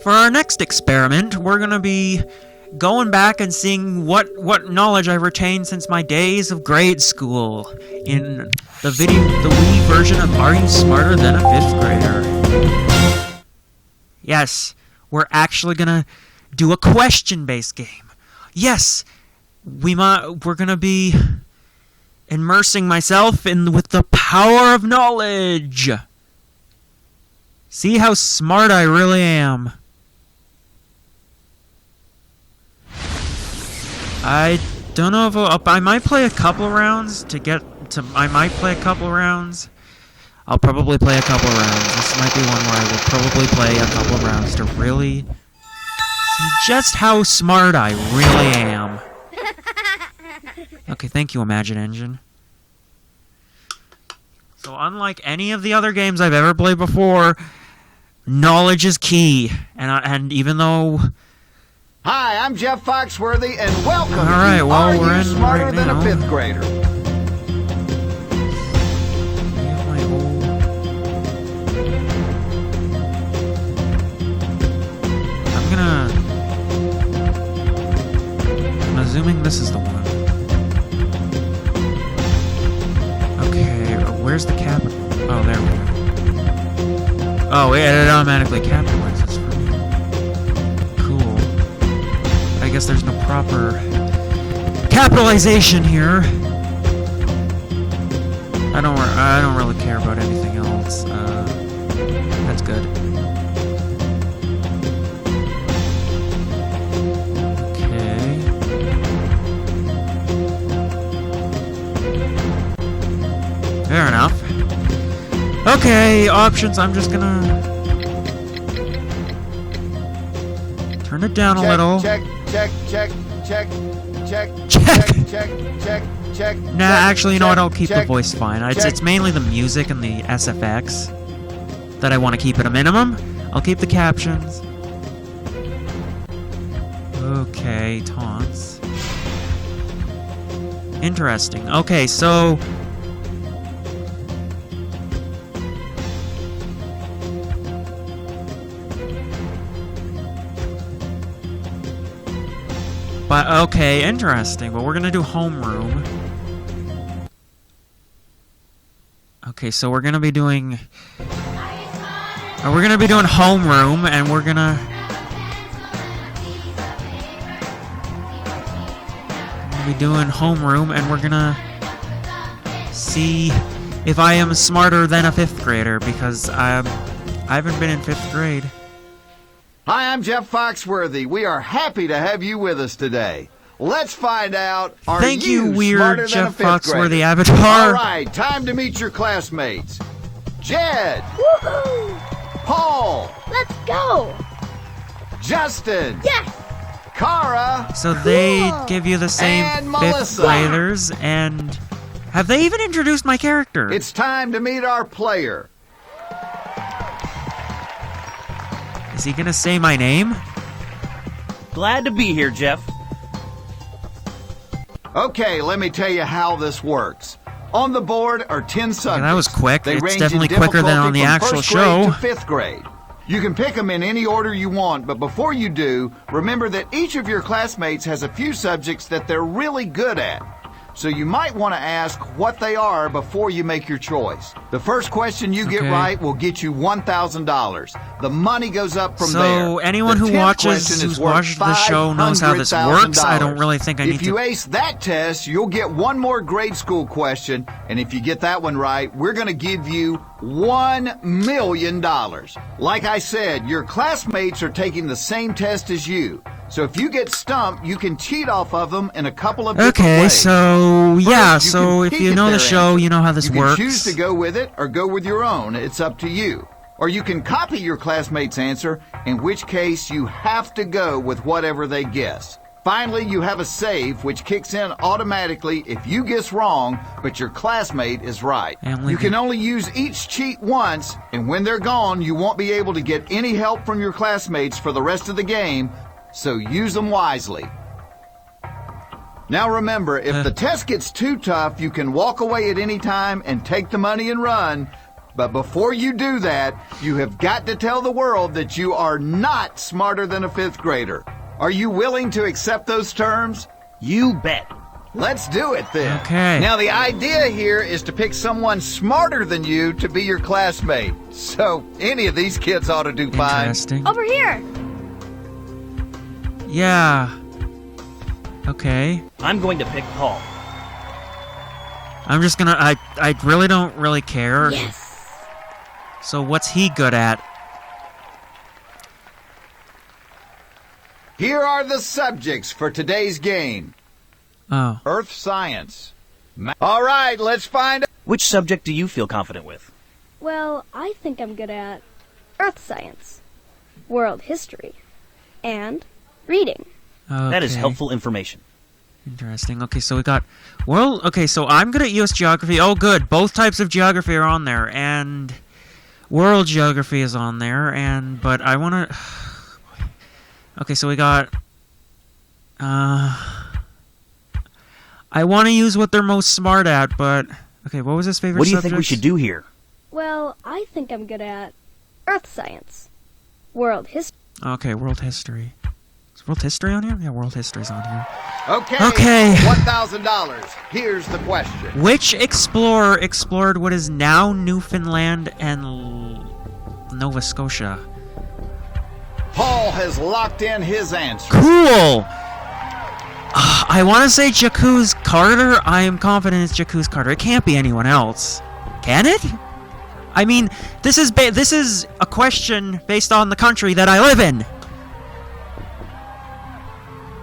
For our next experiment, we're gonna be going back and seeing what knowledge I've retained since my days of grade school in the Wii version of Are You Smarter Than a 5th Grader? Yes, we're actually gonna do a question-based game. Yes, we're gonna be immersing myself with the power of knowledge. See how smart I really am. I don't know if I might play a couple rounds I might play a couple rounds. I'll probably play a couple rounds. This might be one where I will probably play a couple rounds to really see just how smart I really am. Okay, thank you, Imagine Engine. So unlike any of the other games I've ever played before, knowledge is key. And even though... Hi, I'm Jeff Foxworthy, and welcome All right, to well, Are we're You in Smarter right Than now. a 5th Grader? I'm assuming this is the one. Okay, where's the capital? Oh, there we go. Oh, it automatically capitalizes for me. Cool. I guess there's no proper capitalization here. I don't really care about anything else. That's good. Okay. Fair enough. Okay, options. I'm just gonna turn it down a little. Check. Nah, actually, you know what? I'll keep the voice fine. It's mainly the music and the SFX that I want to keep at a minimum. I'll keep the captions. Okay, taunts. Interesting. Okay, so... But, okay, interesting. But we're gonna do homeroom. Okay, so we're gonna be doing... we're gonna be doing homeroom, and we're gonna be doing homeroom, and we're gonna see if I am smarter than a 5th grader, because I haven't been in 5th grade. Hi, I'm Jeff Foxworthy. We are happy to have you with us today. Let's find out, are Thank you, weird smarter Jeff than a 5th grader? Foxworthy avatar. All right, time to meet your classmates. Jed. Woohoo! Paul. Let's go! Justin. Yes! Kara. So they Cool. give you the same And 5th Melissa. graders, and have they even introduced my character? It's time to meet our player. Is he gonna say my name? Glad to be here, Jeff. Okay, let me tell you how this works. On the board are 10 subjects. that was quick. They It's range definitely in quicker than difficulty on the from actual 1st grade show. to 5th grade. You can pick them in any order you want, but before you do, remember that each of your classmates has a few subjects that they're really good at. So you might want to ask what they are before you make your choice. The first question you get Okay. right will get you $1,000. The money goes up from there. So anyone The who 10th watches, question who's is worth watched the show knows how this works. I don't really think I need If you to... ace that test, you'll get one more grade school question, and if you get that one right, we're going to give you $1 million. Like I said, your classmates are taking the same test as you. So if you get stumped, you can cheat off of them in a couple of different Okay, ways. so yeah, First, so can if peek you at know the their show, answer. you know how this you can works. choose to go with it or go with your own. It's up to you. Or you can copy your classmate's answer, in which case you have to go with whatever they guess. Finally, you have a save, which kicks in automatically if you guess wrong, but your classmate is right. And You can only use each cheat once, and when they're gone, you won't be able to get any help from your classmates for the rest of the game, so use them wisely. Now remember, if the test gets too tough, you can walk away at any time and take the money and run. But before you do that, you have got to tell the world that you are not smarter than a 5th grader. Are you willing to accept those terms? You bet. Let's do it then. Okay. Now the idea here is to pick someone smarter than you to be your classmate. So any of these kids ought to do fine. Interesting. Over here. Yeah. Okay. I'm going to pick Paul. I'm just gonna. I really don't really care. Yes. So what's he good at? Here are the subjects for today's game. Oh. Earth science. All right, let's find out. Which subject do you feel confident with? Well, I think I'm good at earth science, world history, and reading. Okay. That is helpful information. Interesting. Okay, so we got world. Okay, so I'm good at U.S. geography. Oh, good. Both types of geography are on there, and world geography is on there. But I want to. Okay, so we got. I want to use what they're most smart at, but okay. What was his favorite? What do you think we subjects? should do here? Well, I think I'm good at earth science, world history. Okay, world history. Is world history on here? Yeah, world history's on here. Okay. $1,000. Here's the question. Which explorer explored what is now Newfoundland and Nova Scotia? Paul has locked in his answer. Cool! I want to say Jacques Carter. I am confident it's Jacques Carter. It can't be anyone else. Can it? I mean, this is a question based on the country that I live in.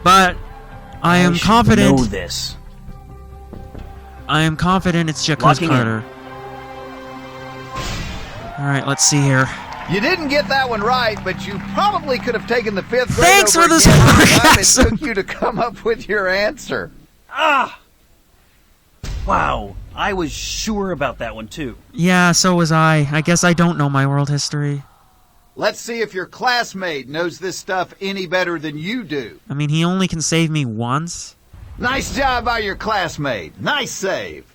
But I am should confident. know this. I am confident it's Jacques Locking in. Carter. All right, let's see here. You didn't get that one right, but you probably could have taken the 5th grade Thanks over for the again by the time sarcasm. it took you to come up with your answer. Ah! Wow, I was sure about that one too. Yeah, so was I. I guess I don't know my world history. Let's see if your classmate knows this stuff any better than you do. I mean, he only can save me once. Nice job by your classmate. Nice save.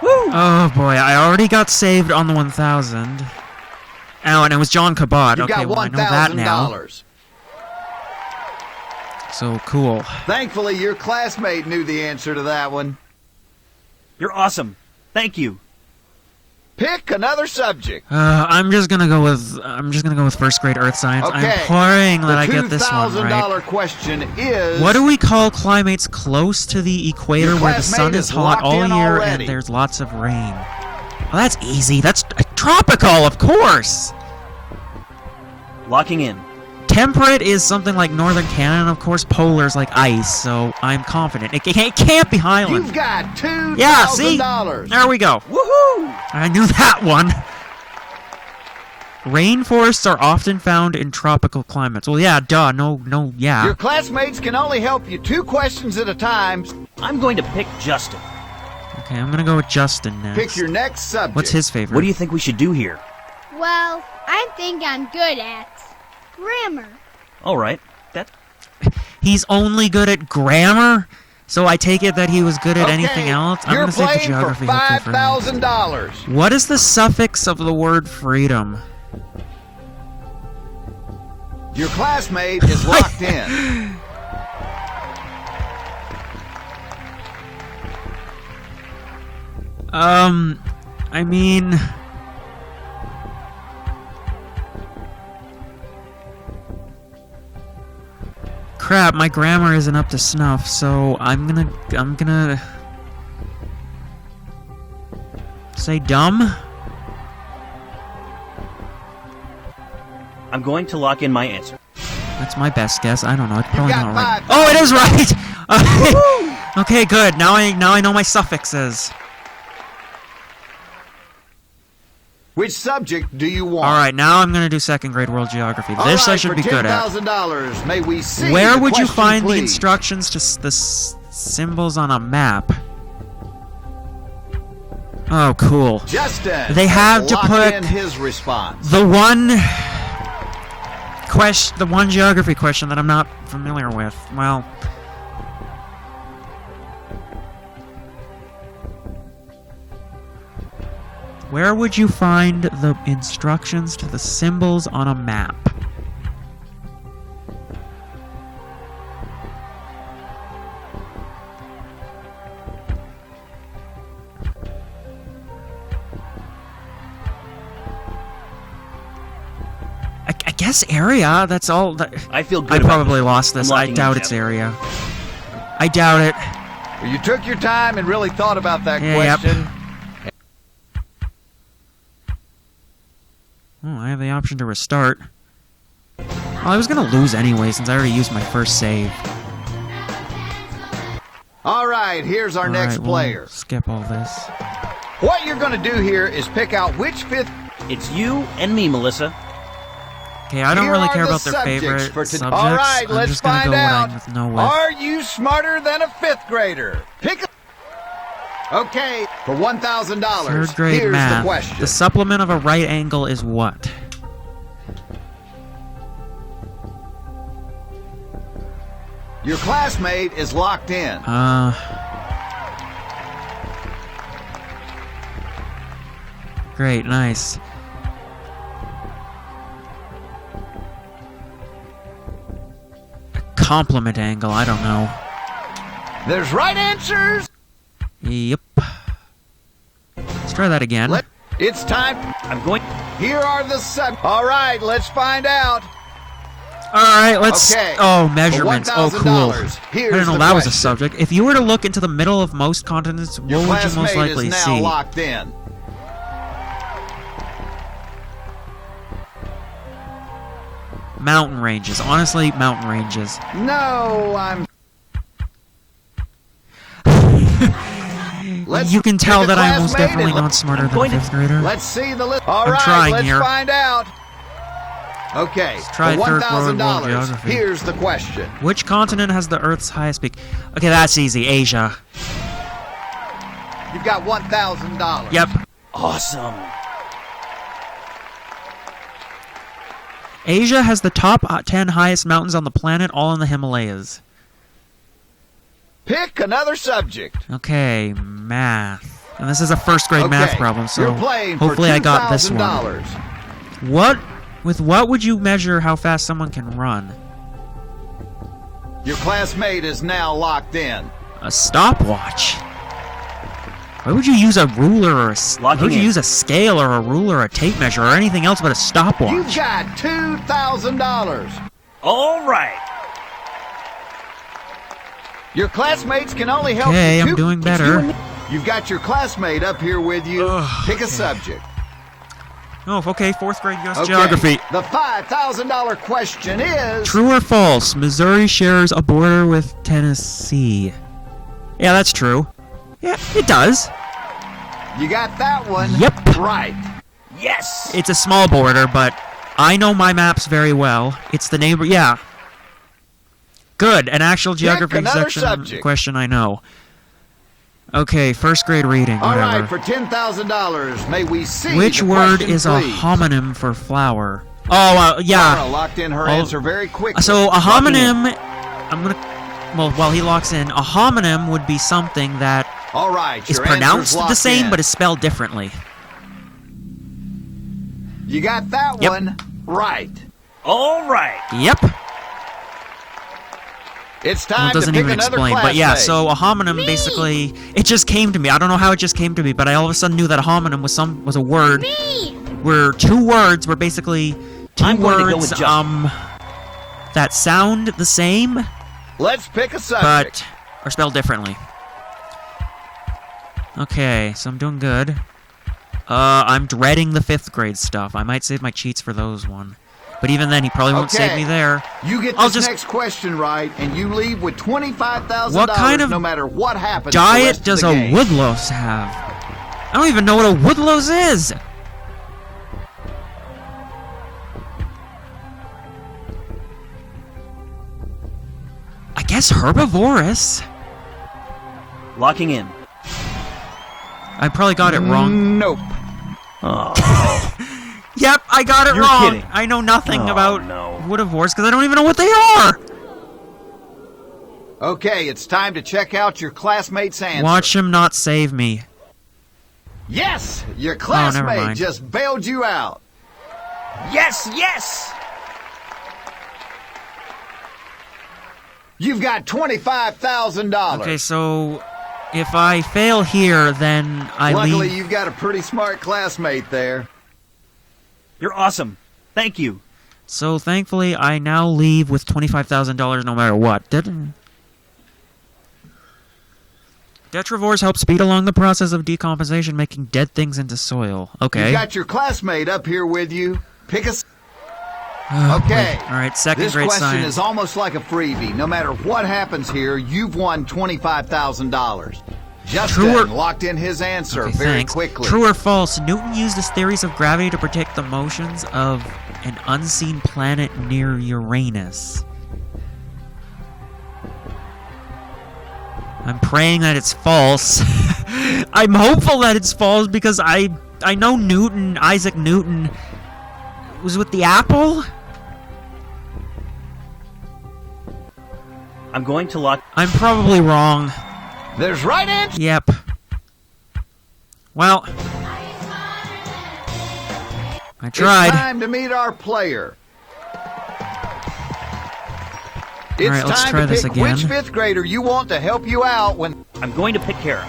Oh boy, I already got saved on the 1000. Oh, and it was John Cabot. You Okay, got well, I know that now. $1,000. So cool. Thankfully, your classmate knew the answer to that one. You're awesome. Thank you. Pick another subject. I'm just gonna go with first grade Earth science. Okay. I'm praying that I get this one The right. $2,000 question is... What do we call climates close to the equator Your where the sun classmate is is hot locked all in year already. and there's lots of rain? Well, that's easy. That's tropical, of course. Locking in. Temperate is something like northern Canada, and of course polar is like ice, so I'm confident. It can't be Highland. You've got $2,000. Yeah, see? There we go. Woohoo! I knew that one. Rainforests are often found in tropical climates. Well, yeah, duh. No, yeah. Your classmates can only help you 2 questions at a time. I'm going to pick Justin. Okay, I'm gonna go with Justin next. Pick your next subject. What's his favorite? What do you think we should do here? Well, I think I'm good at grammar. All right. He's only good at grammar? So I take it that he was good at Okay, anything else? I'm you're gonna say the playing geography. for hopefully for me. $5,000. What is the suffix of the word freedom? Your classmate is locked in. I mean... Crap, my grammar isn't up to snuff, so I'm gonna say dumb? I'm going to lock in my answer. That's my best guess. I don't know. It's probably got not right. $5,000. Oh, it is right. Okay, good. Now I know my suffixes. Which subject do you want? All right, now I'm gonna do second grade world geography. All This I right, should for be good at. $10,000, may we see Where the would you question, find the please? instructions to the symbols on a map? Oh, cool. Justin They have to locked put in his response. The one geography question that I'm not familiar with. Well, Where would you find the instructions to the symbols on a map? I guess area, that's all. I feel good I about probably this. lost this. I'm I locking doubt in, it's Jeff. area. I doubt it. You took your time and really thought about that Yep. question. Oh, I have the option to restart. Well, I was gonna lose anyway since I already used my first save. All right, here's our next Alright, we'll player. skip all this. What you're going to do here is pick out which fifth. It's you and me, Melissa. Okay, I don't Here really are care the about their subjects favorite for today. subjects. All right, I'm let's just gonna find go out. what I know with. Are you smarter than a fifth grader? Pick a. Okay, for $1,000. Third grade here's math. the question. The supplement of a right angle is what? Your classmate is locked in. Great, nice. A complement angle, I don't know. There's right answers. Yep. Let's try that again. It's time. I'm going. Here are the All right, let's find out. Alright, let's... Okay. Oh, measurements. Oh, cool. $1,000. I Here's didn't know the that was a question. subject. If you were to look into the middle of most continents, what Your would you most classmate likely is now see? locked in. Mountain ranges. Honestly, mountain ranges. No, I'm. Let's You can tell pick a that I'm most classmate definitely and not smarter than a going to- fifth grader. Let's see the list. All I'm right, trying let's here. find out. Okay, try for third world $1,000. geography. Here's the question. Which continent has the Earth's highest peak? Okay, that's easy. Asia. You've got $1,000. Yep. Awesome. Asia has the top 10 highest mountains on the planet, all in the Himalayas. Pick another subject. Okay, math. And this is a first grade math Okay, problem, so you're playing for hopefully I got this one. $2,000. With what would you measure how fast someone can run? Your classmate is now locked in. A stopwatch. Why would you use a ruler or why would you in. use a scale or a ruler or a tape measure or anything else but a stopwatch? You've got $2,000. All right. Your classmates can only help Okay, you. I'm doing better. You've got your classmate up here with you. Ugh, Pick a okay. subject. Oh, okay, fourth grade US Okay, geography. The $5,000 question is. True or false? Missouri shares a border with Tennessee. Yeah, that's true. Yeah, it does. You got that one. Yep. Right. Yes. It's a small border, but I know my maps very well. It's the neighbor. Yeah. Good. An actual geography another section subject. question I know. Okay, first grade reading. All Whatever. right, for $10,000, may we see Which the word question, is please? a homonym for flower? Oh, yeah. Laura locked in her answer very quickly. So a homonym. I'm gonna. Well, while he locks in, a homonym would be something that All right, is your answer's pronounced the locked same in. but is spelled differently. You got that Yep. one right. All right. Yep. It's Well, time it doesn't to pick even another explain, but yeah. classmate. So a homonym basically, it just came to me. I don't know how it just came to me, but I all of a sudden knew that a homonym was a word where two words were basically two I'm going to go words with Justin. that sound the same Let's pick a subject. but are spelled differently. Okay, so I'm doing good. I'm dreading the fifth grade stuff. I might save my cheats for those one. But even then, he probably won't save me there. You get I'll this just- next question right, and you leave with $25,000 What kind of no matter what happens. the Diet rest of does the a game. woodlouse have? I don't even know what a woodlouse is. I guess herbivorous. Locking in. I probably got it wrong. Nope. Oh. Yep, I got it You're wrong. kidding. I know nothing Oh, about no. woodivores because I don't even know what they are. Okay, it's time to check out your classmate's answer. Watch him not save me. Yes, your never classmate mind. just bailed you out. Yes, yes! You've got $25,000. Okay, so if I fail here, then I Luckily, leave. you've got a pretty smart classmate there. You're awesome. Thank you. So thankfully, I now leave with $25,000 no matter what. Detrivores help speed along the process of decomposition, making dead things into soil. Okay. You got your classmate up here with you. Pick a... Oh, Okay. boy. All right, second This grade question science. is almost like a freebie. No matter what happens here, you've won $25,000. Justin True or- locked in his answer Okay, very thanks. quickly. True or false? Newton used his theories of gravity to predict the motions of an unseen planet near Uranus. I'm praying that it's false. I'm hopeful that it's false because I know Newton, Isaac Newton, was with the apple? I'm going to lock... I'm probably wrong. There's right answer. Yep. Well, I It's tried. time to meet our player. It's All right, let's time try to this pick again. which fifth grader you want to help you out when... I'm going to pick Kara.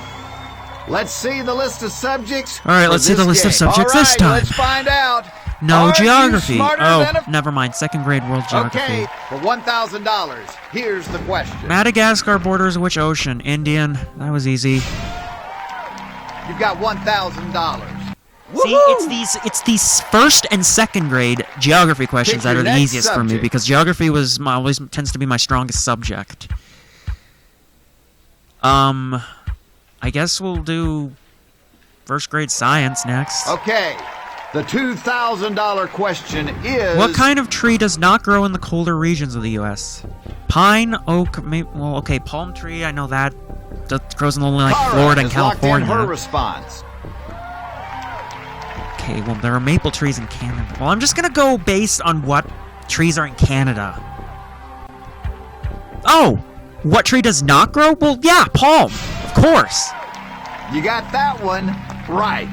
Let's see the list of subjects. All right, for let's see the this list of game. subjects All this right, time. Let's find out. No Are you geography. smarter Oh, than a- never mind. Second grade world geography. Okay, for $1,000, here's the question. Madagascar borders which ocean? Indian. That was easy. You've got $1,000. See, it's these first and second grade geography questions Pick that your are the next easiest for me subject. because geography always tends to be my strongest subject. I guess we'll do first grade science next. Okay, the $2,000 question is... What kind of tree does not grow in the colder regions of the U.S.? Pine, oak, well, okay, palm tree, I know that. That grows in only like Tara Florida and has locked in California. her response. Okay, well, there are maple trees in Canada. Well, I'm just gonna go based on what trees are in Canada. Oh! What tree does not grow? Well, yeah, palm. Of course. You got that one right.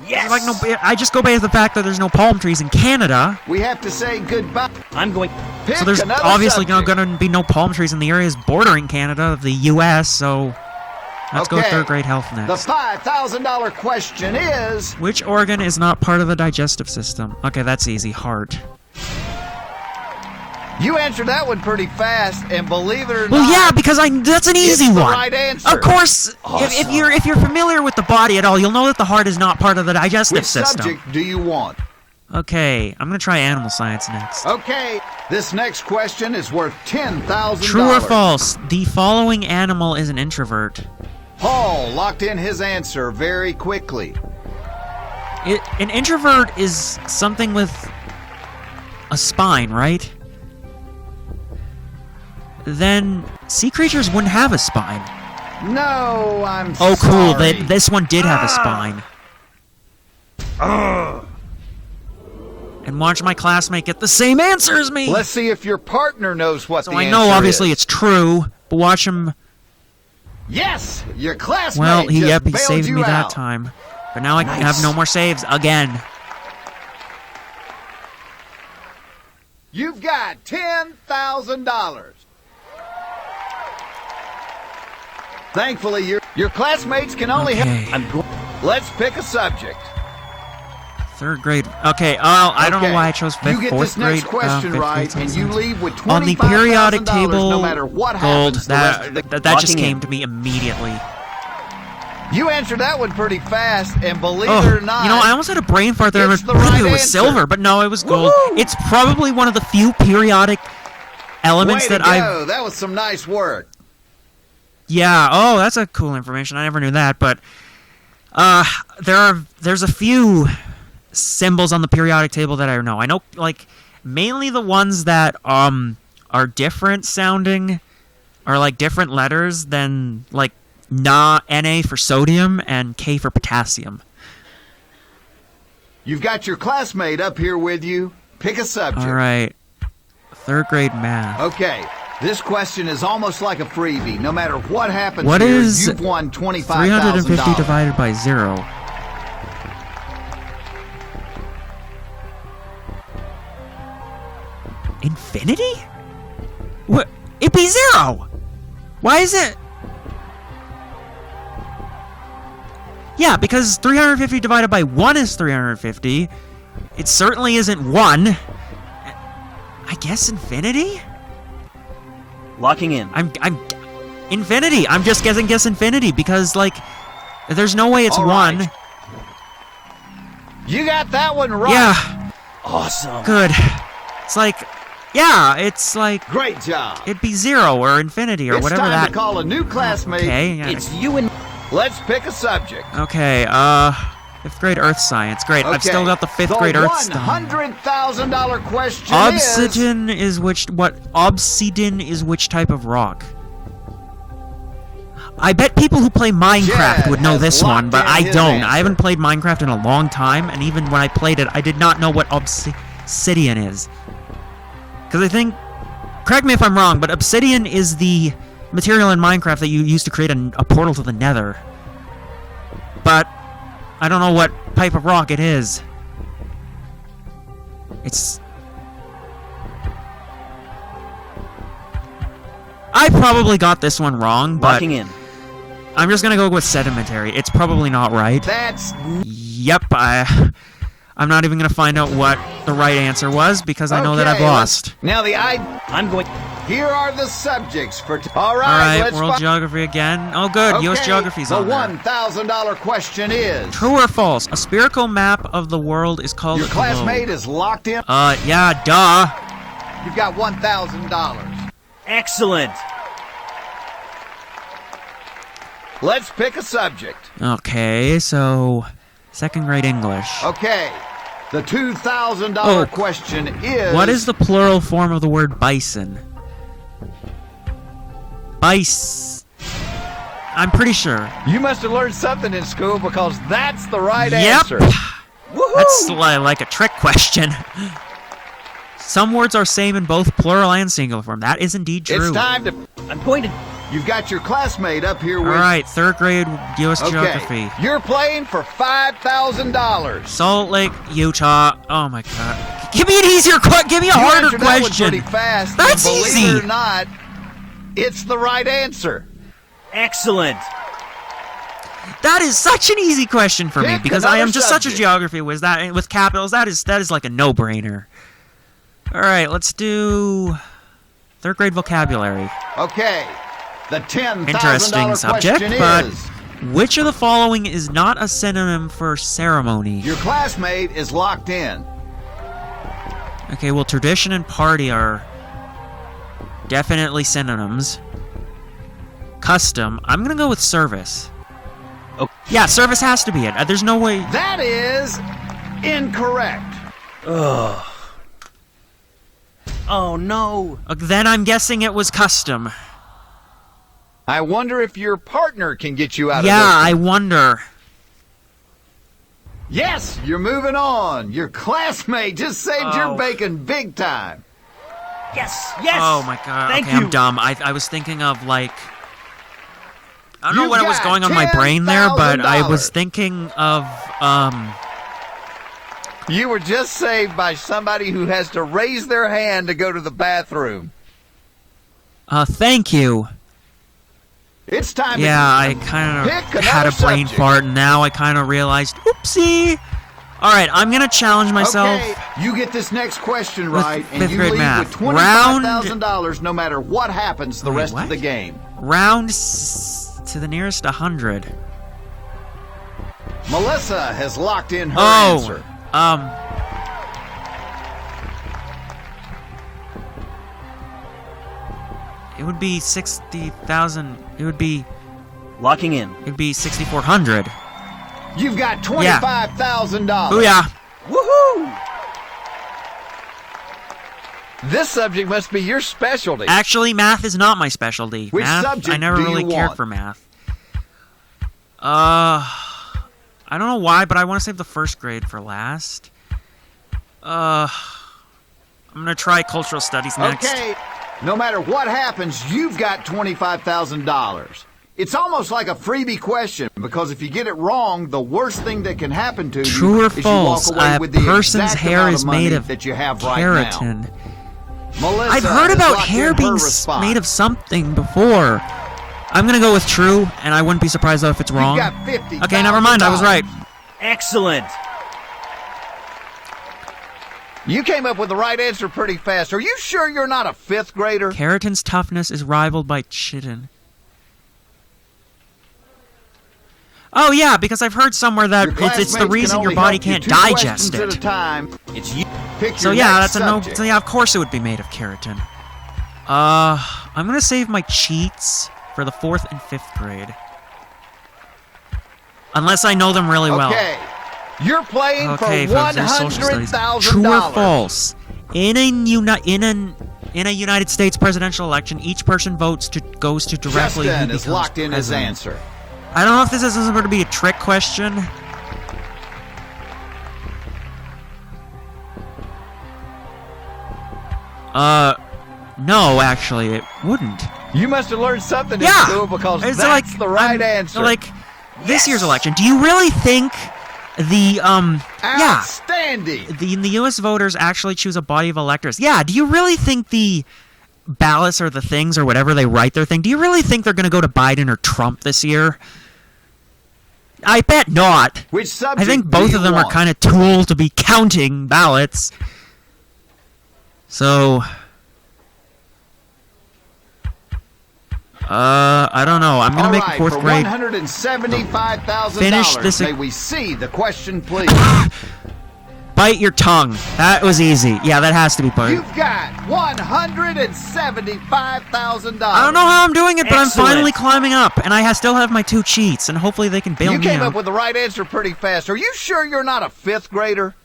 Yes! Like, no, I just go based on the fact that there's no palm trees in Canada. We have to say goodbye. I'm going... Pick So there's another obviously not subject. gonna be no palm trees in the areas bordering Canada of the U.S., so... Let's go Okay, third grade health The next. $5,000 question is... Which organ is not part of the digestive system? Okay, that's easy. Heart. You answered that one pretty fast, and believe it or Well, not... yeah, because that's an easy it's the one. right answer. Of course, if Awesome. you're familiar with the body at all, you'll know that the heart is not part of the digestive Which system. subject do you want? Okay, I'm gonna try animal science next. Okay, this next question is worth $10,000. True or false? The following animal is an introvert. Paul locked in his answer very quickly. An introvert is something with a spine, right? Then sea creatures wouldn't have a spine. No, I'm Oh, cool. sorry. This one did have a spine. And watch my classmate get the same answer as me. Let's see if your partner knows what So the I answer know obviously is. it's true, but watch him. Yes, your classmate Well, he just bailed saved you me that out. time. But now I Nice. have no more saves again. You've got $10,000. Thankfully, your classmates can only Okay. help. I'm going... Let's pick a subject. Third grade. Okay, I don't know Okay, why I chose fifth, You get fourth this next grade. question fifth right, grade and you science. leave with On the periodic $25,000 table, no matter what gold. happens. the rest of the- That just Locking came in. to me immediately. You answered that one pretty fast, and believe Oh, it or not, you know, I almost had a brain fart there. I it's the believe right it was answer. silver, but no, it was gold. Woohoo! It's probably one of the few periodic elements way that to I've. go. That was some nice work. Yeah. Oh, that's a cool information. I never knew that, but there's a few symbols on the periodic table that I know. I know, like, mainly the ones that are different sounding, are like different letters than like Na for sodium and K for potassium. You've got your classmate up here with you. Pick a subject. All right. Third grade math. Okay. This question is almost like a freebie. No matter what happens What here, is you've won $25,000. 350 divided by 0. Infinity? What? It'd be 0! Why is it? Yeah, because 350 divided by 1 is 350. It certainly isn't 1. I guess infinity? Locking in. I'm infinity. I'm just guessing infinity because, like, there's no way it's All 1. right. You got that one right. Yeah, Awesome. good. It's like, yeah, it's like, Great job. it'd be 0 or infinity or It's whatever time that. to call a new classmate. Okay, yeah. It's you and... Let's pick a subject. Okay, 5th grade earth science. Great, I've still got the 5th grade earth stuff. The $100,000 question Obsidian is which type of rock? I bet people who play Minecraft Jed would know has this one, locked but in I his don't. answer. I haven't played Minecraft in a long time, and even when I played it, I did not know what obsidian is. Because I think, correct me if I'm wrong, but obsidian is the material in Minecraft that you use to create a portal to the Nether. But I don't know what type of rock it is. It's... I probably got this one wrong, but Locking in. I'm just gonna go with sedimentary. It's probably not right. That's Yep, I'm not even gonna find out what the right answer was because I know that I've okay, lost. Now I'm going... here are the subjects for. All right, Alright, let's world geography again. Oh good, US Okay, geography's on the there. $1,000 question is: True or false? A spherical map of the world is called your a globe. classmate is locked in. Yeah, duh. You've got $1,000. Excellent. Let's pick a subject. Okay, so 2nd grade English. Okay, the $2,000 Oh. question is: What is the plural form of the word bison? Bice. I'm pretty sure. You must have learned something in school because that's the right Yep. answer. Woohoo! That's like a trick question. Some words are same in both plural and singular form. That is indeed true. It's time to. I'm going to... You've got your classmate up here with. All right, 3rd grade U.S. Okay, geography. you're playing for $5,000. Salt Lake, Utah. Oh my god. Give me an easier question. Give me a You harder answered that one question. pretty fast. That's and believe easy. it or not, it's the right answer. Excellent. That is such an easy question for me Pick because I am another just such a subject. geography whiz. That with capitals, that is like a no-brainer. All right, let's do 3rd grade vocabulary. Okay, the $10,000 Interesting subject, question but is: which of the following is not a synonym for ceremony? your classmate is locked in. Okay, well, tradition and party are definitely synonyms. Custom, I'm gonna go with service. Oh. Yeah, service has to be it. There's no way. That is incorrect. Ugh. Oh, no. Then I'm guessing it was custom. I wonder if your partner can get you out Yeah, of this. I wonder. Yes, you're moving on. Your classmate just saved your Oh. bacon big time. Yes, yes. Oh my god. Thank Okay, you. I'm dumb. I was thinking of like I don't know You what was got going on in my brain there, but I was $10,000. thinking of You were just saved by somebody who has to raise their hand to go to the bathroom. thank you. It's time Yeah, to I kind pick of had a another brain subject. fart, and now I kind of realized, oopsie. All right, I'm gonna challenge myself. Okay, you get this next question With right, and fifth you grade leave math. with $25,000 no matter what happens the Wait, rest what? of the game. Round to the nearest 100. Melissa has locked in her Oh, answer. it would be 60,000. It'd be Locking in. 6,400. You've got $25,000. Booyah! Woohoo! This subject must be your specialty. Actually, math is not my specialty. Which math, subject I never do you really cared want? for math. I don't know why, but I want to save the first grade for last. I'm gonna try cultural studies next. Okay, no matter what happens, you've got $25,000. It's almost like a freebie question, because if you get it wrong, the worst thing that can happen to True you or is false? you walk away A with the person's exact hair amount is of money made of that you have right now. keratin. Melissa I've heard has about locked hair in her being response. made of something before. I'm gonna go with true, and I wouldn't be surprised though if it's wrong. You got $50,000. Okay, never mind. I was right. Excellent. You came up with the right answer pretty fast. Are you sure you're not a fifth grader? Keratin's toughness is rivaled by chitin. Oh yeah, because I've heard somewhere that Your it's the classmates reason can your only body help you can't 2 digest questions at a it. time. It's you. Pick So your yeah, next that's a no. subject. So yeah, of course it would be made of keratin. I'm gonna save my cheats for the 4th and 5th grade. Unless I know them really well. Okay. You're playing Okay, for folks, there's social studies. $100,000. True or false? In a United States presidential election, each person goes to directly who Justin becomes is locked in his president. answer. I don't know if this is going to be a trick question. No, actually, it wouldn't. You must have learned something in Yeah, school because it's that's the right answer. Like this year's election. Do you really think the Outstanding. the U.S. voters actually choose a body of electors? Yeah. Do you really think the ballots or the things or whatever they write their thing? Do you really think they're going to go to Biden or Trump this year? I bet not. Which subject I think do both you of them are want? kind of tools to be counting ballots. So, I don't know. I'm gonna All make right, a 4th for grade. $175,000. Finish this- May we see the question, please? Bite your tongue. That was easy. Yeah, that has to be part. You've got $175,000. I don't know how I'm doing it, but Excellent. I'm finally climbing up, and I still have my 2 cheats, and hopefully they can bail You me came out. up with the right answer pretty fast. Are you sure you're not a 5th grader?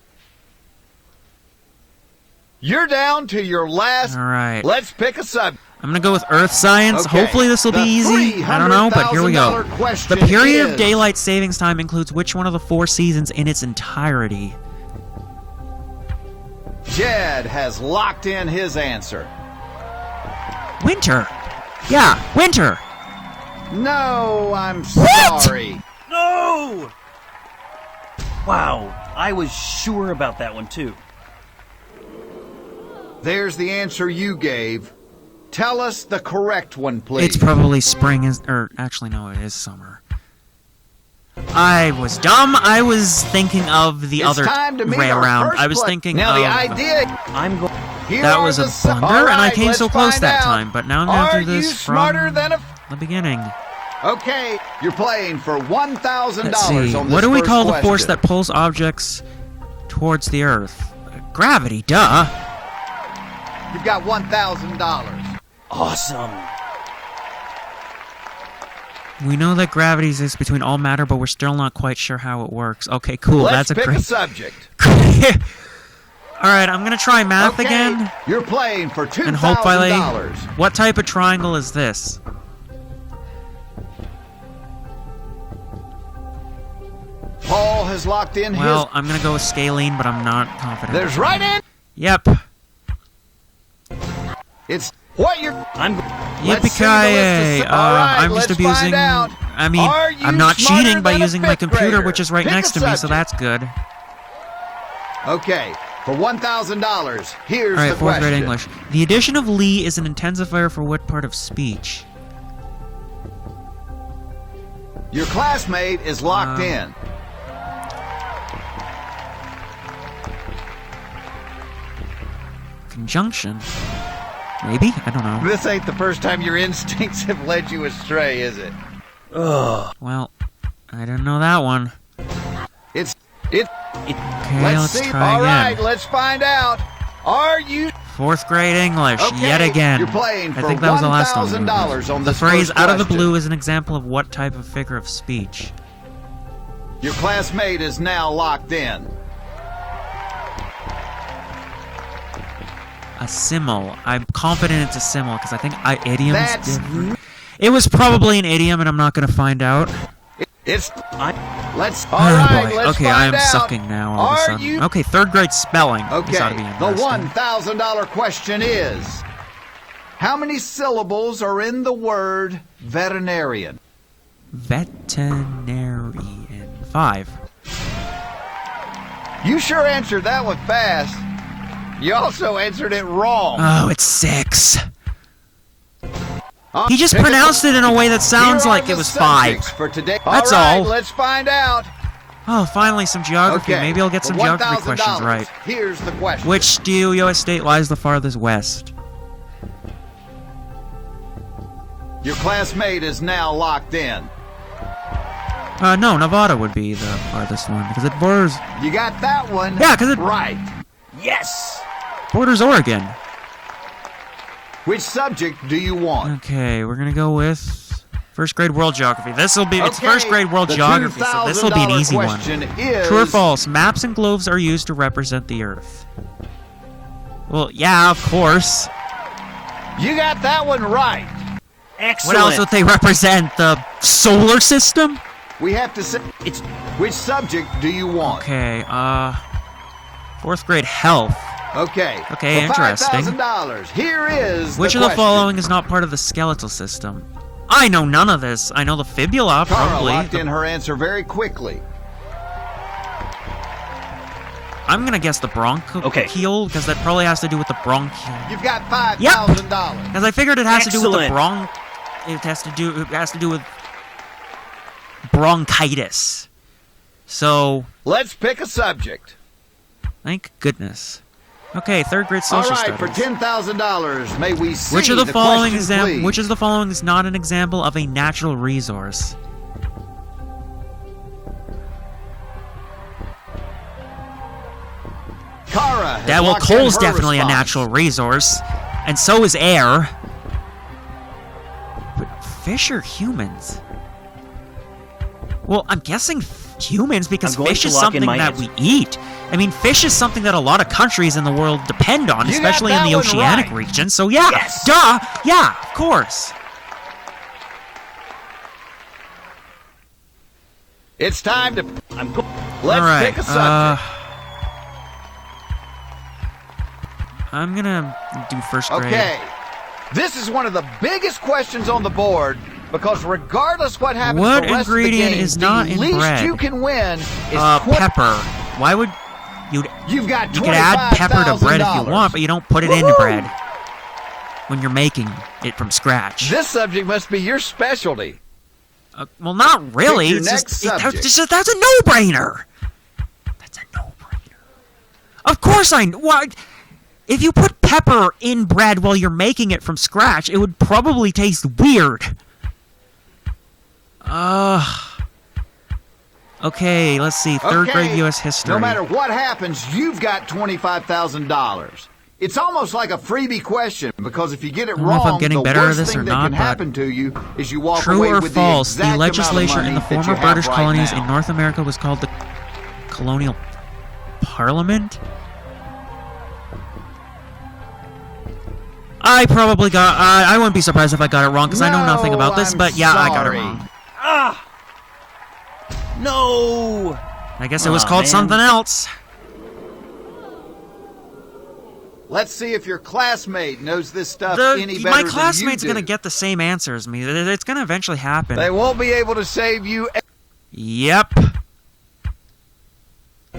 You're down to your last. All right. Let's pick a subject. I'm gonna go with Earth Science. Okay. Hopefully this will be The easy. I don't know, but here we go. $300,000 question The period is- of daylight savings time includes which one of the 4 seasons in its entirety? Jed has locked in his answer. Winter. Yeah, winter. No, I'm What? sorry. No! Wow, I was sure about that one too. There's the answer you gave. Tell us the correct one, please. It's probably spring, or actually no, it is summer. I was dumb. I was thinking of the It's other time to meet way our around. first I was play- thinking now of the idea. I'm going. Here that are was a the su- blunder, All and I right, came so let's close find that out. time. But now I'm gonna Are do this you from smarter than a? the beginning. Okay, you're playing for $1,000 Let's see. on this What do we first call the force question. that pulls objects towards the Earth? Gravity. Duh. You've got $1,000. Awesome. We know that gravity exists between all matter, but we're still not quite sure how it works. Okay, cool. Let's That's a pick great. a subject. All right, I'm gonna try math Okay, again, you're playing for $2,000. and hopefully, what type of triangle is this? Paul has locked in Well, I'm gonna go with scalene, but I'm not confident. There's right in. Yep. It's what you're. I'm. Let's see the list Yippee-ki-yay! of- All right, I'm just let's abusing. find out. I mean, Are you I'm not smarter cheating by than a using my fifth computer, grader? which is right Pick next a to me, so subject. that's good. Okay, for $1,000, here's All right, the 4th question. grade English. The addition of "ly" is an intensifier for what part of speech? Your classmate is locked in. Conjunction? Maybe? I don't know. This ain't the first time your instincts have led you astray, is it? Well, I didn't know that one. It's. Okay, Let's let's see. try All right, again. let's find out. Are you? 4th grade English, Okay, yet again. you're playing I for think that was the last one. $1,000 on The this phrase first "out of the question. blue" is an example of what type of figure of speech? Your classmate is now locked in. A simile. I'm confident it's a simile because I think idiom's That's different. It was probably an idiom, and I'm not going to find out. It's. Let's. Oh, All right, boy. let's Okay, find I am out. sucking now all of a Are sudden. you? Okay, 3rd grade spelling. Okay, This ought to be the interesting. $1,000 question is, how many syllables are in the word veterinarian? Veterinarian. 5. You sure answered that one fast. You also answered it wrong. Oh, it's 6. He just Pick a- pronounced it in a way that sounds Here are like the it was 5. subjects for today. That's all. all. Right, let's find out. Oh, finally some geography. Okay, Maybe I'll get for some geography $1,000, questions right. Here's the question. Which steel U.S. state lies the farthest west? Your classmate is now locked in. No, Nevada would be the farthest one because it borders You got that one. Yeah, 'cause it- right. Yes! Oregon. Which subject do you want? Okay, we're gonna go with first grade world geography. It's Okay, first grade world the geography, so this will be an $2,000 easy one. question is, True or false? Maps and globes are used to represent the Earth. Well, yeah, of course. You got that one right. Excellent! What else would they represent? The solar system? We have to say, It's which subject do you want? Okay, fourth grade health. Okay. Okay, for interesting. $5,000, here is Which the of the question. following is not part of the skeletal system? I know none of this. I know the fibula, Cara probably. locked in her answer very quickly. I'm gonna guess the bronchial, Okay. because that probably has to do with the bronchial. You've got $5,000. Because I figured it has to do with the Excellent. It has to do with bronchitis. So, Let's pick a subject. thank goodness. Okay, third grade All social right, for studies. $10,000, may we see Which of the following question, please? Which of the following is not an example of a natural resource? Cara has That well, locked in coal's her definitely a response. natural resource, and so is air. But fish are humans. Well, I'm guessing humans because I'm going fish to is lock in something my that answer. we eat. I mean, fish is something that a lot of countries in the world depend on, You got especially in that the one oceanic right. region. So yeah, Yes. duh, yeah, of course. It's time to... I'm go- Let's All right, pick a subject. I'm gonna do first grade. Okay. This is one of the biggest questions on the board because regardless what happens What the rest ingredient of the game, is not the in least bread? you can win is Pepper. Why would you? You've got You could add pepper to bread if you $25,000. want, but you don't put it into Woohoo! bread when you're making it from scratch. This subject must be your specialty. Well, not really. Pick your It's next just, subject. that's a no-brainer. That's a no-brainer. Of course why? If you put pepper in bread while you're making it from scratch, it would probably taste weird. Okay, let's see. Third grade Okay, U.S. history. No matter what happens, you've got $25,000. It's almost like a freebie question because if you get it don't know if I'm wrong, getting the better at worst this thing or that not, can but happen to you is you walk True away or with false? the exact The legislature amount in the of money former that you have British right colonies now. in North America was called the Colonial Parliament? I probably got. I wouldn't be surprised if I got it wrong because I know nothing about this. I'm But yeah, I got it sorry. wrong. No! I guess it was Aw, called man. something else. Let's see if your classmate knows this stuff any better My than classmate's you do. gonna get the same answer as me. It's gonna eventually happen. They won't be able to save you. Yep.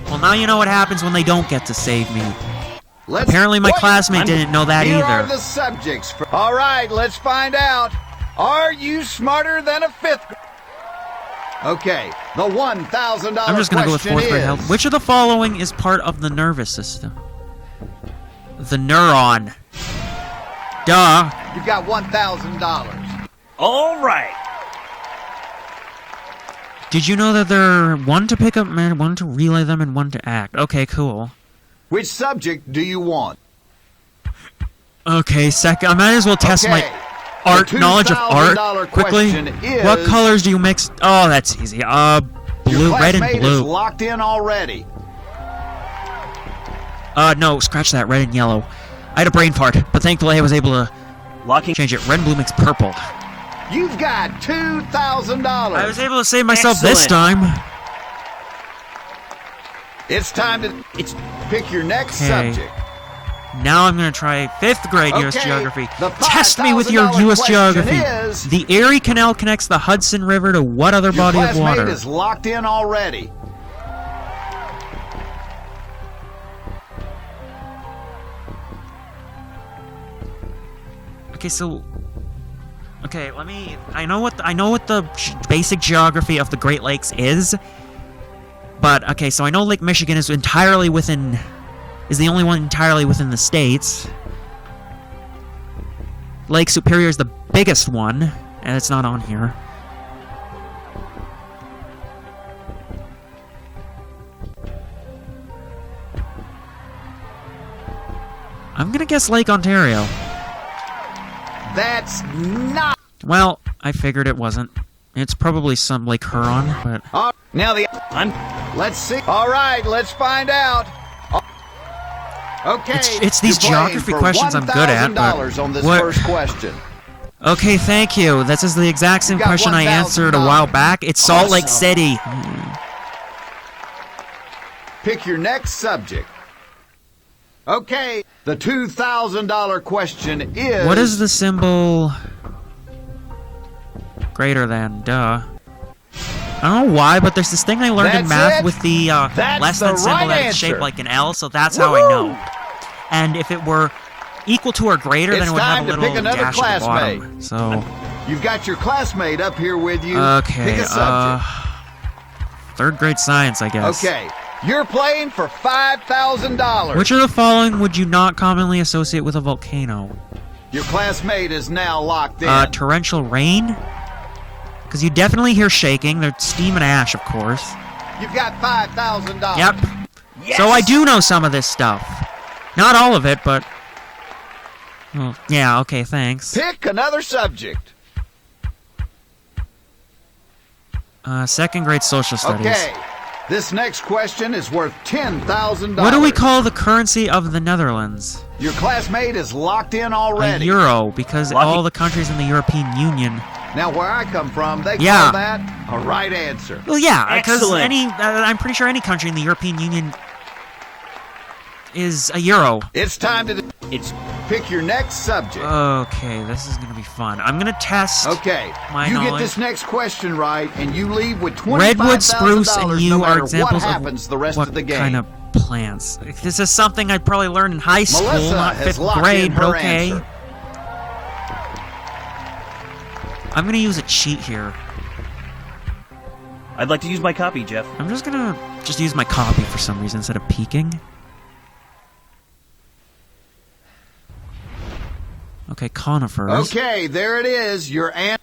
Well, now you know what happens when they don't get to save me. Let's Apparently, my wait. classmate didn't know that Here are either. the subjects. All right, let's find out. Are you smarter than a fifth? Okay, the $1,000 I'm just gonna go with question fourth grade is- health. Which of the following is part of the nervous system? The neuron. Duh. You've got $1,000. All right! Did you know that there are one to pick up, one to relay them, and one to act? Okay, cool. Which subject do you want? Okay, second. I might as well test Okay, my art the knowledge of art $2,000 quickly. question is- What colors do you mix? Oh, that's easy. Your Blue, red, and classmate is blue. locked in already. No, scratch that. Red and yellow. I had a brain fart, but thankfully I was able to Locking. change it. Red and blue makes purple. You've got $2,000. I was able to save myself this Excellent. time. It's time to pick your next Okay. subject. Now I'm going to try 5th grade U.S. Okay, geography. the Test me with your $5,000 U.S. question geography. is- The Erie Canal connects the Hudson River to what other Your body of classmate water? is locked in already. Okay, so... Okay, let me... I know what the basic geography of the Great Lakes is. But, okay, so I know Lake Michigan is entirely within... is the only one entirely within the states. Lake Superior is the biggest one, and it's not on here. I'm gonna guess Lake Ontario. That's not... Well, I figured it wasn't. It's probably some Lake Huron, but... Now let's see. All right, let's find out. Okay. It's these you're playing geography for questions I'm good at, but... $1,000 on this what? first question. Okay, thank you. This is the exact same You got question I answered a while back. It's Salt Lake City. Pick your next subject. Okay, the $2,000 question is... What is the symbol... greater than? Duh. I don't know why, but there's this thing I learned in That's math it? with the That's less the than symbol right that it's shaped answer. like an L, so that's how I know. And if it were equal to or greater, then It's it would have time a to little pick another dash at the classmate. bottom. So, You've got your classmate up here with you. okay, Pick a subject. third grade science, I guess. Okay, you're playing for $5,000. Which of the following would you not commonly associate with a volcano? Your classmate is now locked in. Torrential rain? Because you definitely hear shaking. There's steam and ash, of course. You've got $5,000. Yep. Yes. So I do know some of this stuff. Not all of it, but... Well, yeah, okay, thanks. Pick another subject. Second grade social studies. Okay, this next question is worth $10,000. What do we call the currency of the Netherlands? Your classmate is locked in A already. euro, because Lucky. all the countries in the European Union... Now, where I come from, they Yeah. call that a right answer. Well, yeah, because Excellent. I'm pretty sure any country in the European Union is a euro. It's time to pick your next subject. Okay, this is gonna be fun. I'm gonna test Okay, my you knowledge. get this next question right, and you leave with $25,000 Redwood, spruce, and yew no are matter examples what happens the rest of what of the game. kind of plants. This is something I'd probably learn in high school, Melissa not has 5th locked grade, in but her okay. answer. I'm gonna use a cheat here. I'd like to use my copy, Jeff. I'm just gonna use my copy for some reason instead of peeking. Okay, conifers. Okay, there it is. Your answer.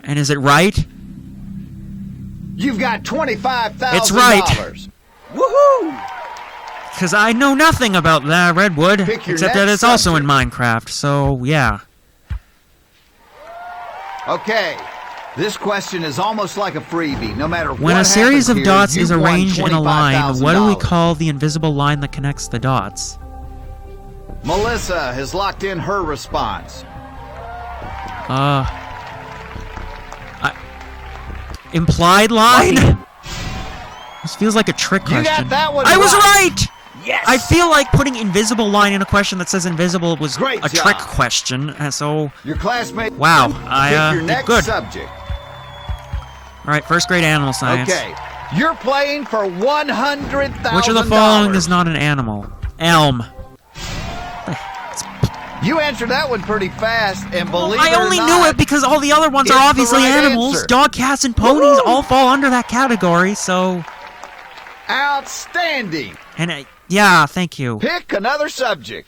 And is it right? You've got $25,000. It's right. Woohoo! Because I know nothing about that Redwood, Pick your except that next it's also in subject. Minecraft, so yeah. Okay, this question is almost like a freebie. No matter what When a series of happens here, dots is you've won arranged in a line, what do we $25,000. call the invisible line that connects the dots? Melissa has locked in her response. Implied line? This feels like a trick You question. got that one I was right. right! Yes! I feel like putting invisible line in a question that says invisible was Great a job. trick question, and so... Your classmate. Wow, Pick I your did next good. subject. Alright, first grade animal science. Okay, you're playing for $100,000. Which of the following is not an animal? Elm. You answered that one pretty fast, and believe I it or only not, knew it because all the other ones it's are the obviously right animals. answer. Dog, cats, and ponies Woohoo! all fall under that category, so... Outstanding. And, yeah, thank you. Pick another subject.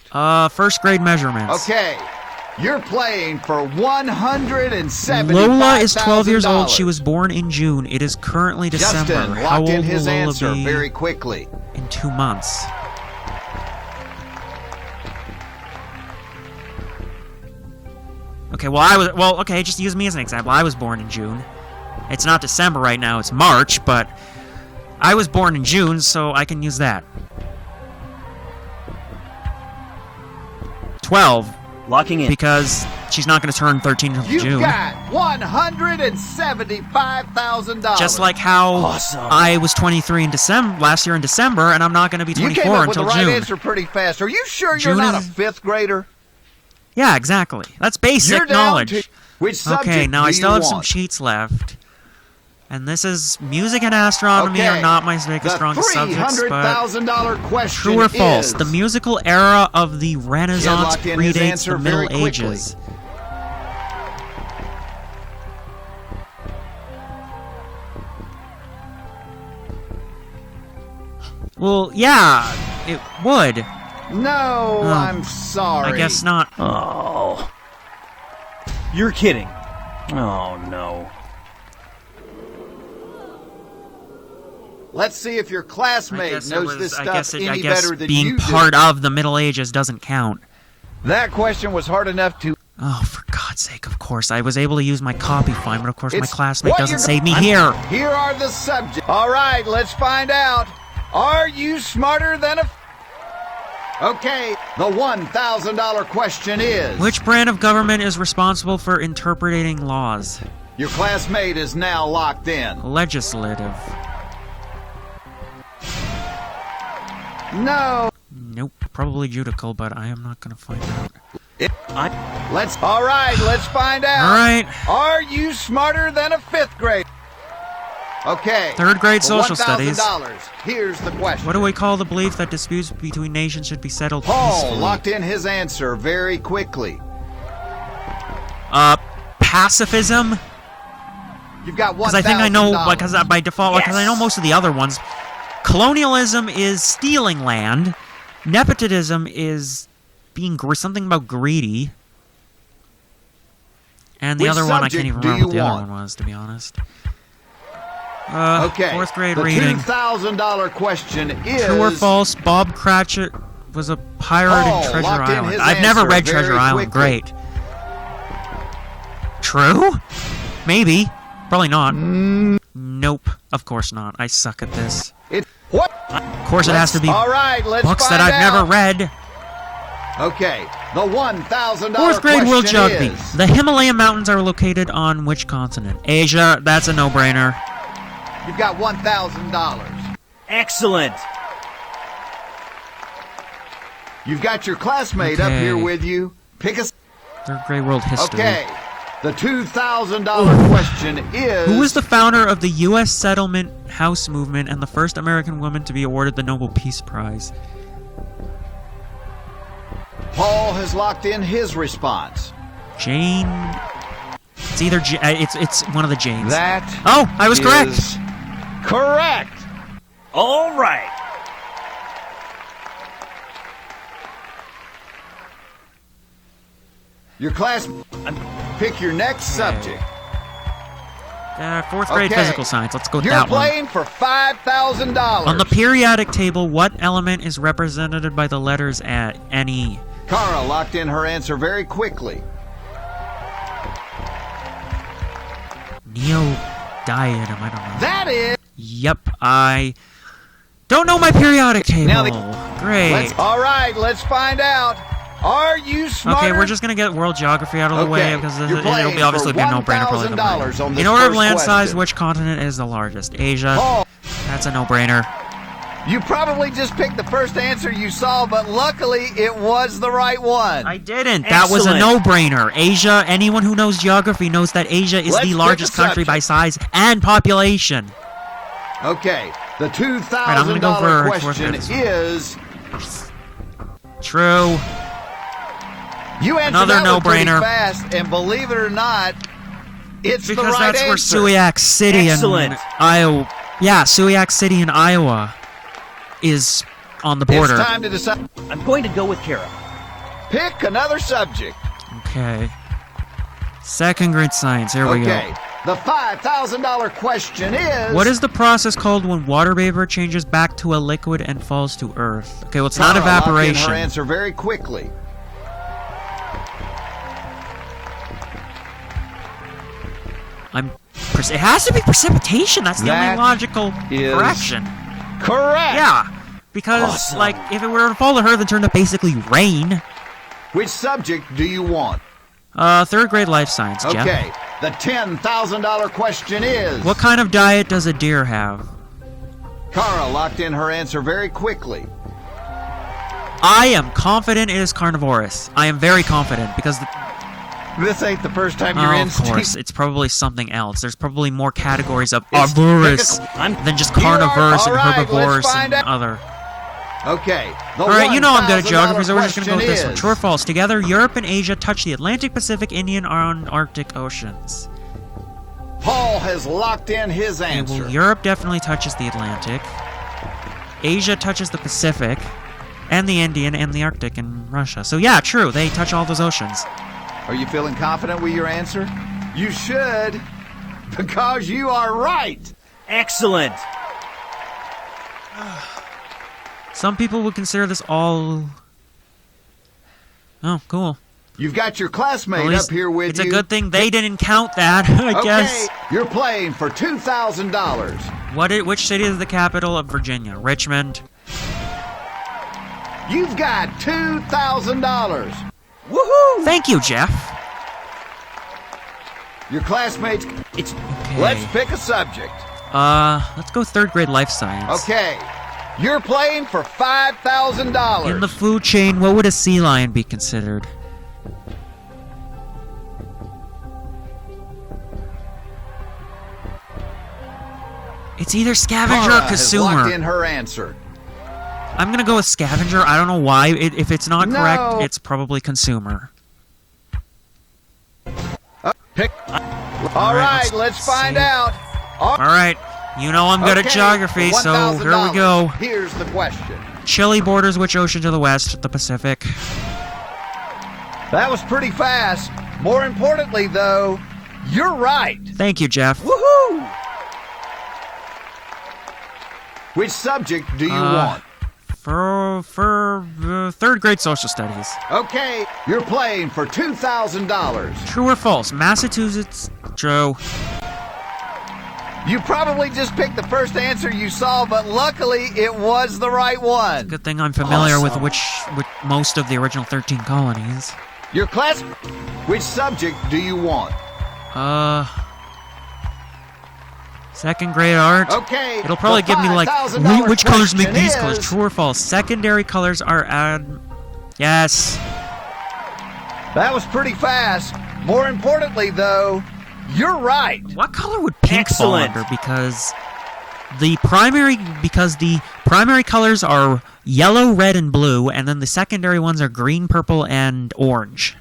First grade measurements. Okay, you're playing for $175,000. Lola is 12 years old. She was born in June. It is currently December. Justin How locked old in his will Lola answer be very quickly. in 2 months? Okay, okay, just use me as an example. I was born in June. It's not December right now, it's March, but I was born in June, so I can use that. 12, Locking in. because she's not going to turn 13 until You've June. got $175,000. Just like how Awesome. I was 23 in December last year in December, and I'm not going to be you 24 came up with the until right June. answer pretty fast. Are you sure you're June not a is- 5th grader? Yeah, exactly. That's basic You're down knowledge. to which subject Okay, now do I still you have some want? cheats left. And this is music and astronomy are not my strongest subjects, but $300,000 question true or false? is... The musical era of the Renaissance locked in his predates answer the Middle very quickly. Ages. Well, yeah, it would. No, Oh, I'm sorry. I guess not. Oh. You're kidding. Oh, no. Let's see if your classmate knows this stuff any better than being you part do. of the Middle Ages doesn't count. That question was hard enough to... Oh, for God's sake, of course. I was able to use my copy fine, but of course my It's classmate what doesn't you're save me I'm- here. Here are the subjects. All right, let's find out. Are you smarter than a... Okay, the $1,000 question is... Which brand of government is responsible for interpreting laws? Your classmate is now locked in. Legislative. No. Nope, probably judicial, but I am not going to find out. All right, let's find out. All right. Are you smarter than a fifth grade? Okay. Third grade for social studies. $1,000. Here's the question. What do we call the belief that disputes between nations should be settled Paul peacefully? locked in his answer very quickly. Pacifism? You've got $1,000. Because I think I know, because by default, because I know most of the other ones. Colonialism is stealing land. Nepotism is being something about greedy. And the Which other one, I can't subject even do remember what you the other want? one was, to be honest. Okay. Fourth grade the reading. $2,000 question is... True or false? Bob Cratchit was a pirate Paul in Treasure locked in Island. his I've never answer read very Treasure Island. quickly. Great. True? Maybe. Probably not. Nope. Of course not. I suck at this. What? Of course it has to be All right, let's books find that I've never out. read. Okay, the $1,000 Fourth grade question world geography. is... The Himalaya mountains are located on which continent? Asia. That's a no-brainer. You've got $1,000. Excellent. You've got your classmate up here Okay. with you. Pick a... Third grade world history. Okay, the $2,000 question is... Who was the founder of the U.S. Settlement House movement and the first American woman to be awarded the Nobel Peace Prize? Paul has locked in his response. Jane. It's either it's one of the Janes. That Oh, I was correct. is correct. All right. Your class... Pick your next subject. Fourth grade Okay. physical science. Let's go with You're that one. playing for $5,000. On the periodic table, what element is represented by the letters NE? Cara locked in her answer very quickly. Neodymium. I don't know. That is... Yep, I don't know my periodic table. Now Great. All right, let's find out. Are you smarter? Okay, we're just gonna get world geography out of the way Okay, because you're it'll playing be obviously for be a no-brainer. Probably $1,000 on this in order of first land size, question. which continent is the largest? Asia. Paul, That's a no-brainer. you probably just picked the first answer you saw, but luckily it was the right one. I didn't. That was a Excellent. no-brainer. Asia. Anyone who knows geography knows that Asia is Let's the pick largest a country by size and population. Okay, the I'm gonna go for $2,000 fourth question grade. is... True. You answered Another that one pretty no-brainer. fast, and believe it or not, it's the Because right that's where answer. Sioux City Excellent. in Iowa. Yeah, Sioux City in Iowa is on the border. It's time to decide. I'm going to go with Kara. Pick another subject. Okay. Second grade science. Here we Okay, go. the $5,000 question is... What is the process called when water vapor changes back to a liquid and falls to Earth? Okay, well, it's not Cara locked in evaporation. her answer very quickly. It has to be precipitation. That's the That only logical is correction. Correct. Yeah, because Awesome. like if it were to fall to Earth and turn to basically rain. Which subject do you want? Third grade life science. Jeff. Okay, the $10,000 question is... What kind of diet does a deer have? Cara locked in her answer very quickly. I am confident it is carnivorous. I am very confident because This ain't the first time your Oh, of instinct... course, it's probably something else. There's probably more categories of It's- arborous I'm- than just You are- carnivores and all right, herbivores let's find and out. other. Okay. Alright, you know I'm good at geography, so we're just gonna go with this one. is, True or false? Together, Europe and Asia touch the Atlantic, Pacific, Indian, and Arctic Oceans. Paul has locked in his Okay, answer. well, Europe definitely touches the Atlantic. Asia touches the Pacific, and the Indian, and the Arctic, and Russia. So yeah, true, they touch all those oceans. Are you feeling confident with your answer? You should, because you are right. Excellent. Some people would consider this all... Oh, cool. You've got your classmate At least up here with it's you. a good thing they didn't count that, I guess. You're playing for $2,000. Which city is the capital of Virginia? Richmond. You've got $2,000. Woohoo! Thank you, Jeff. Your classmates... It's Okay. Let's pick a subject. Let's go third grade life science. Okay. You're playing for $5,000. In the food chain, what would a sea lion be considered? It's either scavenger Tara or has locked consumer. in her answer. I'm gonna go with scavenger. I don't know why. If it's not No. correct, it's probably consumer. Pick. All right, let's find see. out. All Alright, you know I'm good at Okay, geography, for so here we $1,000. go. Here's the question. Chile borders which ocean to the west? The Pacific. That was pretty fast. More importantly, though, you're right. Thank you, Jeff. Woohoo! Which subject do you want? For third grade social studies. Okay, you're playing for $2,000. True or false? Massachusetts. True. You probably just picked the first answer you saw, but luckily it was the right one. Good thing I'm familiar with Awesome. with most of the original 13 colonies. Your class. Which subject do you want? Second grade art. Okay. It'll probably the give me like $5,000 which colors make question these colors. is- True or false? Secondary colors are yes. That was pretty fast. More importantly, though, you're right. What color would pink Excellent. fall under? Because the primary colors are yellow, red, and blue, and then the secondary ones are green, purple, and orange.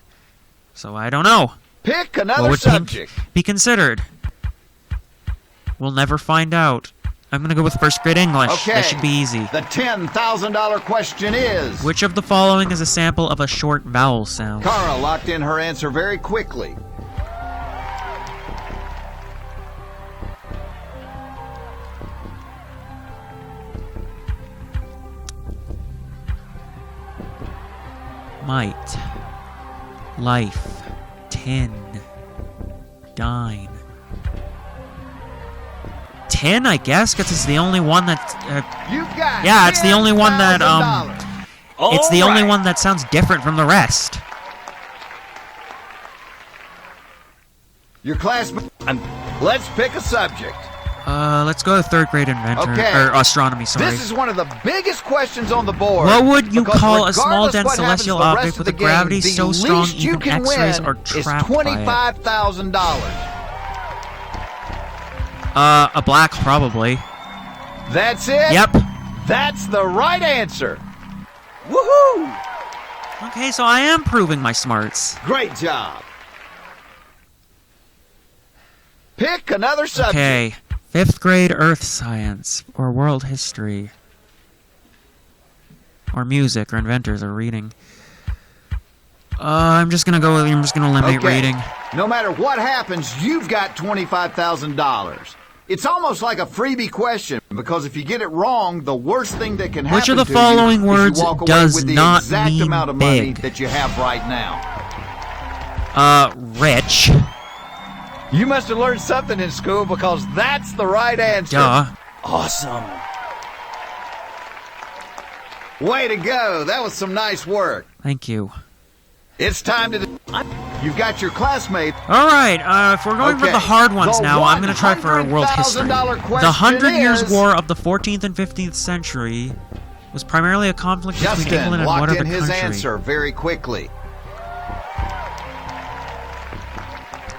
So I don't know. Pick What another would subject. pink be considered? We'll never find out. I'm gonna go with first grade English. Okay. That should be easy. The $10,000 question is... Which of the following is a sample of a short vowel sound? Cara locked in her answer very quickly. Might. Life. 10. Dine. 10, I guess, because it's the only one that... You've got Yeah, it's the only one that, $10,000. it's the only Alright. one that sounds different from the rest. Your classmate... Let's pick a subject. Let's go to third grade inventor, Okay. or astronomy, sorry. This is one of the biggest questions on the board. What would you because call a small, regardless dense what happens celestial the rest object of with a the game, gravity the so strong least you even can X-rays win are is trapped by it? $25,000. A black, probably. That's it? Yep. That's the right answer. Woohoo! Okay, so I am proving my smarts. Great job. Pick another subject. Okay, fifth grade earth science, or world history, or music, or inventors, or reading. I'm just gonna eliminate Okay. reading. No matter what happens, you've got $25,000. It's almost like a freebie question, because if you get it wrong, the worst thing that can happen Which of the to following you words is you walk away does with the not exact mean amount of money big? that you have right now. Rich. You must have learned something in school, because that's the right answer. Duh. awesome. Way to go. That was some nice work. Thank you. It's time to... You've got your classmate. Alright, if we're going for Okay, the hard ones the now, I'm gonna try for world history. $100,000 The question 100 Years is- War of the 14th and 15th century was primarily a conflict between Justin England and what locked other in his country? answer very quickly.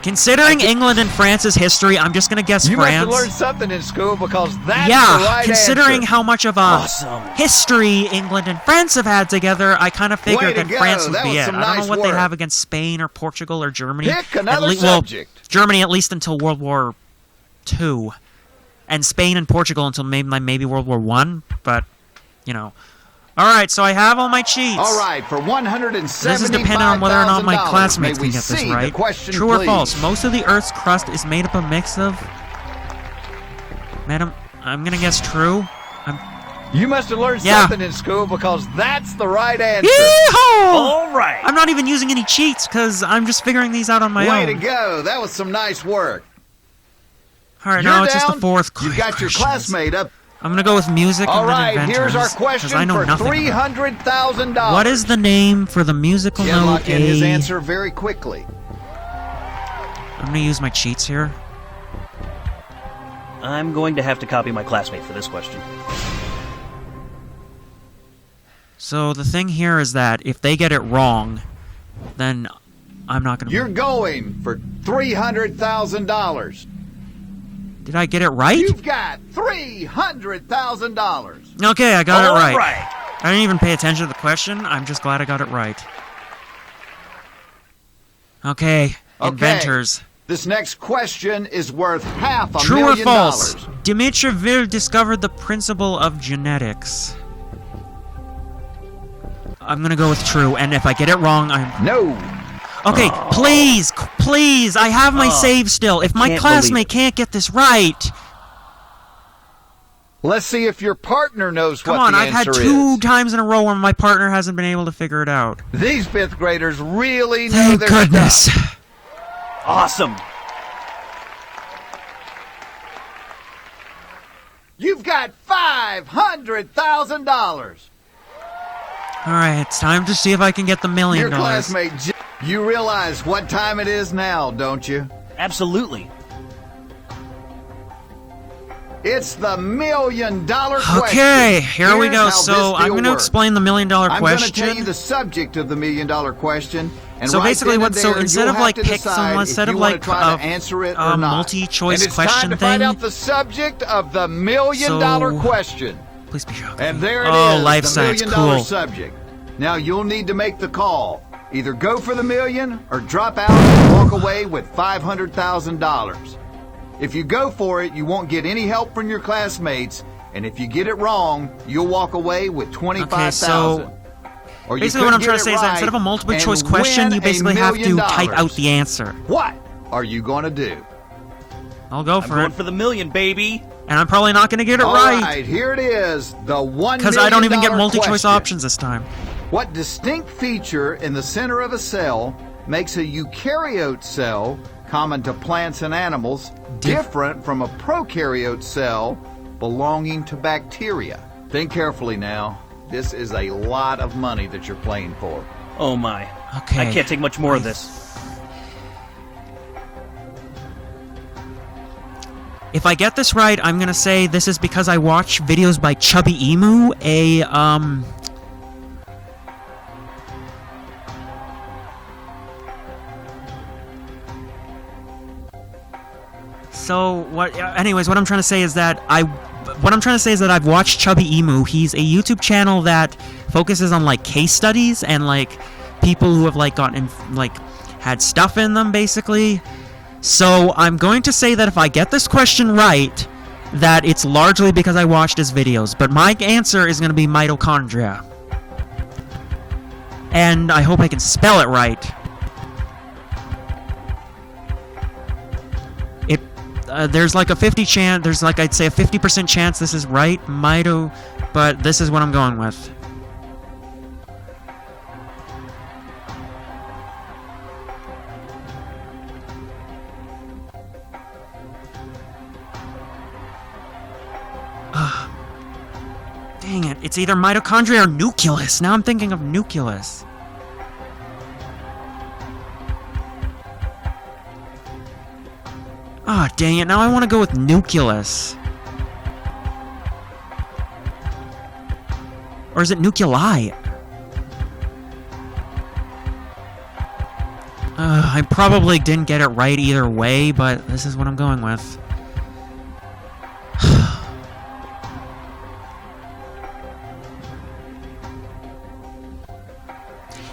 Considering England and France's history, I'm just gonna guess You France. must have learned something in school because that's Yeah, the right considering answer. how much of a Awesome. history England and France have had together, I kind of Way figured to that go. France would That be was it. some I don't nice know what they work. have against Spain or Portugal or Germany. Pick another Well, subject. Germany at least until World War II, and Spain and Portugal until maybe World War I. But you know, all right. So I have all my cheats. All right, for $175,000. This is dependent on whether or not my classmates can get this see right. The question, True or please? false? Most of the Earth's crust is made up of a mix of. Madam, I'm gonna guess true. You must have learned Yeah. something in school because that's the right answer. Yeehaw! All right. I'm not even using any cheats because I'm just figuring these out on my Way own. to go. That was some nice work. All right, You're now it's just the down. fourth You got your question. classmate up. I'm gonna go with music All and then right, inventors. here's our 'cause question I know for nothing about it. $300,000. What is the name for the musical Ken note lock in his A? answer very quickly. I'm gonna use my cheats here. I'm going to have to copy my classmate for this question. So the thing here is that if they get it wrong, then I'm not gonna. You're going for $300,000. Did I get it right? You've got $300,000. Okay, I got it All right. right. I didn't even pay attention to the question. I'm just glad I got it right. Okay, inventors. This next question is worth $500,000. True or false? Dimitriville discovered the principle of genetics. I'm gonna go with true, and if I get it wrong, I'm... No. Okay, please, please, I have my Oh, save still. If my can't classmate believe can't get this right... Let's see if your partner knows Come what on, the I've had answer two is. times in a row where my partner hasn't been able to figure it out. These fifth graders really know Thank their goodness. stuff. Awesome. You've got $500,000. Alright, it's time to see if I can get the $1 million. Your classmate, you realize what time it is now, don't you? Absolutely. It's the $1 million question. Okay, here we Here's go. how So this I'm deal going to works. explain the $1 million I'm going to question. tell you the subject of the $1 million question. And So right basically then and what- so there, instead you'll of, have like, to pick decide someone, if instead you of, wanna like, try a- to answer it a or not. multi-choice and it's question time to find thing. out the subject of the $1 million So- question. Please be sure. And there it is, Oh, life the $1 science, million cool. subject. Now you'll need to make the call. Either go for the million or drop out and walk away with $500,000. If you go for it, you won't get any help from your classmates, and if you get it wrong, you'll walk away with $25,000. Okay, so Or you basically what could I'm trying get to it say is that right instead of a multiple and choice question, win you basically $1 have to million. type out the answer. What are you going to do? I'll go I'm for going it. for the million, baby. And I'm probably not going to get it All right. right, here it is, the $1 million Because I don't even get multi-choice question. options this time. What distinct feature in the center of a cell makes a eukaryote cell, common to plants and animals, different from a prokaryote cell belonging to bacteria? Think carefully now. This is a lot of money that you're playing for. Oh my. Okay. I can't take much more of this. If I get this right, I'm going to say this is because I watch videos by Chubby Emu, So what? Anyways, what I'm trying to say is that I've watched Chubby Emu. He's a YouTube channel that focuses on like case studies and like people who have like gotten like had stuff in them, basically. So I'm going to say that if I get this question right, that it's largely because I watched his videos. But my answer is going to be mitochondria, and I hope I can spell it right. There's like a 50 chance. There's like I'd say a 50% chance this is right, but this is what I'm going with. Dang it! It's either mitochondria or nucleus. Now I'm thinking of nucleus. Ah, dang it, now I want to go with nucleus. Or is it nuclei? I probably didn't get it right either way, but this is what I'm going with.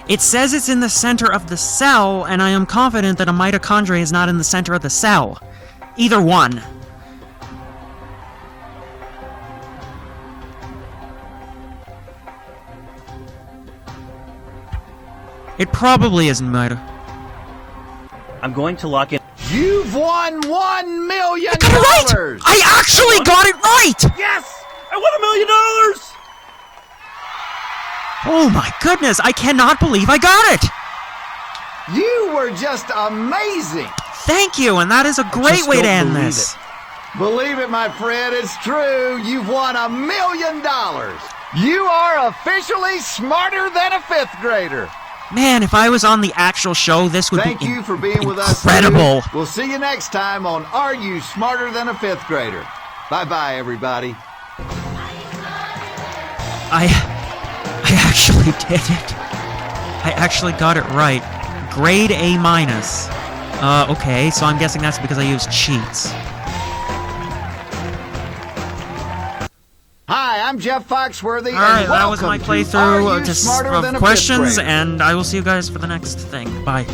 It says it's in the center of the cell, and I am confident that a mitochondria is not in the center of the cell. Either one. It probably isn't I'm going to lock in. You've won $1 million! I got it right! I actually got it right! Yes! I won $1 million! Oh my goodness, I cannot believe I got it! You were just amazing! Thank you, and that is a great way to end this. Believe it, my friend, it's true. You've won $1 million. You are officially smarter than a fifth grader. Man, if I was on the actual show, this would Thank be you for being with us. incredible. We'll see you next time on Are You Smarter Than a Fifth Grader? Bye-bye, everybody. I actually did it. I actually got it right. Grade A minus. Okay, so I'm guessing that's because I used cheats. Hi, I'm Jeff Foxworthy. Alright, and that was welcome my to Are playthrough You Smarter Than of a questions, Fifth Grader? and I will see you guys for the next thing. Bye.